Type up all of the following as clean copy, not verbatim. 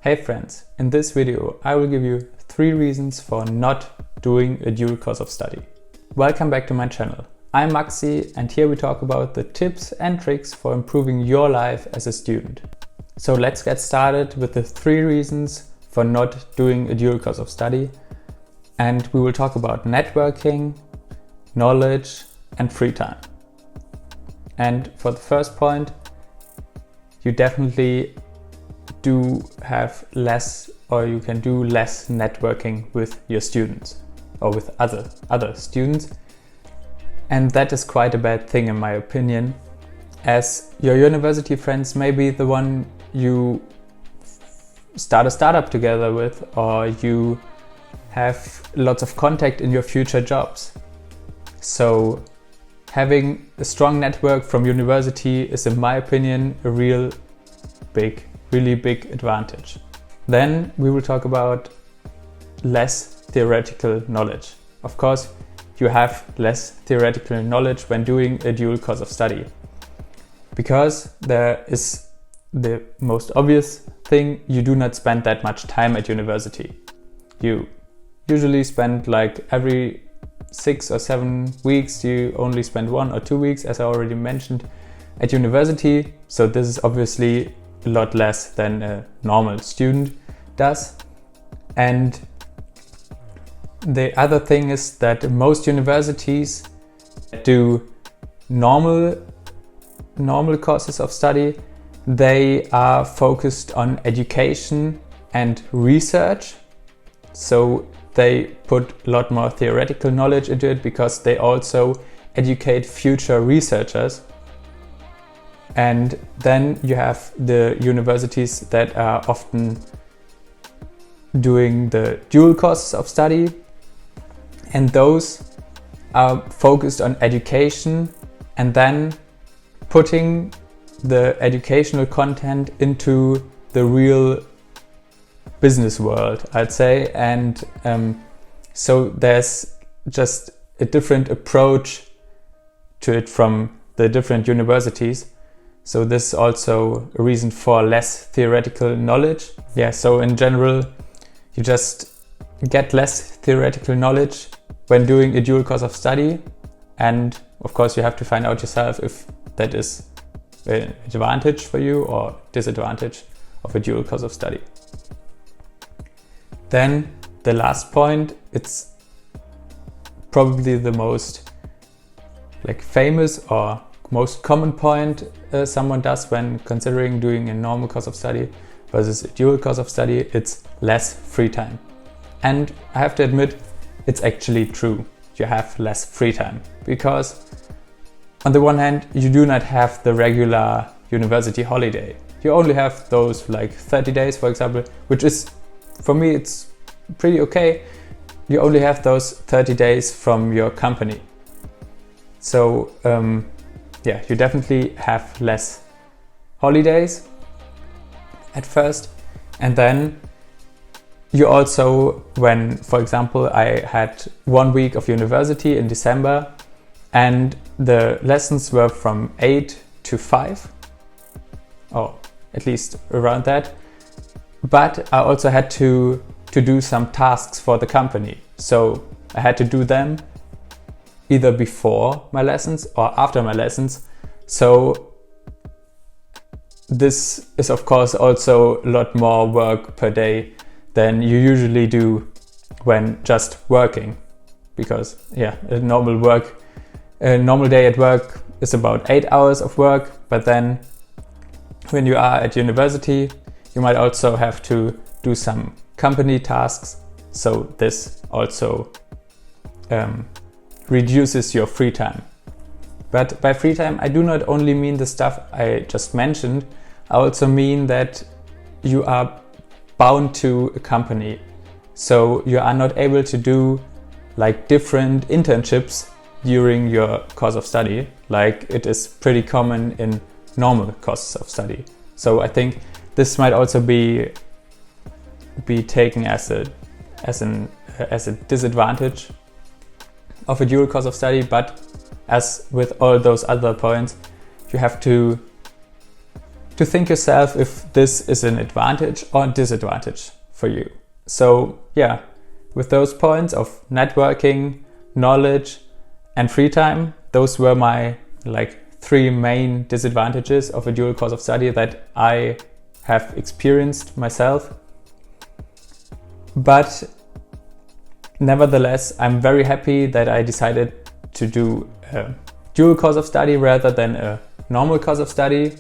Hey friends, in this video I will give you 3 reasons for not doing a dual course of study. Welcome back to my channel. I'm Maxi and here we talk about the tips and tricks for improving your life as a student. So let's get started with the 3 reasons for not doing a dual course of study, and we will talk about networking, knowledge and free time. And for the first point, you definitely do have less, or you can do less networking with your students or with other students, and that is quite a bad thing in my opinion, as your university friends may be the one you start a startup together with, or you have lots of contact in your future jobs. So having a strong network from university is, in my opinion, a really big advantage. Then we will talk about less theoretical knowledge. Of course, you have less theoretical knowledge when doing a dual course of study, because there is the most obvious thing: you do not spend that much time at university. You usually spend like every 6 or 7 weeks, you only spend 1 or 2 weeks, as I already mentioned, at university. So this is obviously a lot less than a normal student does. And the other thing is that most universities do normal courses of study. They are focused on education and research. So they put a lot more theoretical knowledge into it, because they also educate future researchers. And then you have the universities that are often doing the dual courses of study, and those are focused on education and then putting the educational content into the real business world, I'd say. And so there's just a different approach to it from the different universities. So this is also a reason for less theoretical knowledge. Yeah, so in general, you just get less theoretical knowledge when doing a dual course of study. And of course, you have to find out yourself if that is an advantage for you or disadvantage of a dual course of study. Then the last point, it's probably the most famous or most common point someone does when considering doing a normal course of study versus a dual course of study. It's less free time. And I have to admit, it's actually true. You have less free time, because on the one hand, you do not have the regular university holiday. You only have those 30 days, for example, which is, for me, it's pretty okay. You only have those 30 days from your company. So yeah, you definitely have less holidays at first. And then you also, when, for example, I had 1 week of university in December and the lessons were from 8 to 5, or at least around that. But I also had to do some tasks for the company. So I had to do them either before my lessons or after my lessons. So this is of course also a lot more work per day than you usually do when just working, because yeah, a normal day at work is about 8 hours of work, but then when you are at university, you might also have to do some company tasks. So this also reduces your free time. But by free time, I do not only mean the stuff I just mentioned. I also mean that you are bound to a company. So you are not able to do different internships during your course of study, like it is pretty common in normal courses of study. So I think this might also be taken as a disadvantage of a dual course of study. But as with all those other points, you have to to think yourself if this is an advantage or disadvantage for you. So yeah, with those points of networking, knowledge and free time, those were my three main disadvantages of a dual course of study that I have experienced myself. But nevertheless, I'm very happy that I decided to do a dual course of study rather than a normal course of study.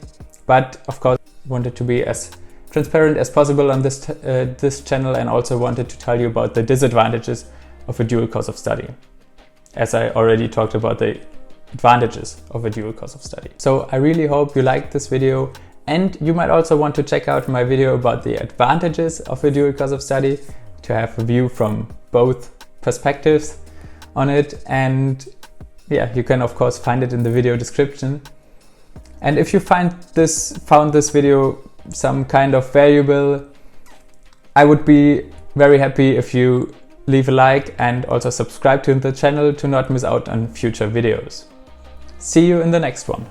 But of course, wanted to be as transparent as possible on this channel, and also wanted to tell you about the disadvantages of a dual course of study, as I already talked about the advantages of a dual course of study. So I really hope you liked this video, and you might also want to check out my video about the advantages of a dual course of study to have a view from both perspectives on it. And yeah, you can of course find it in the video description. And if you found this video some kind of valuable, I would be very happy if you leave a like and also subscribe to the channel to not miss out on future videos. See you in the next one.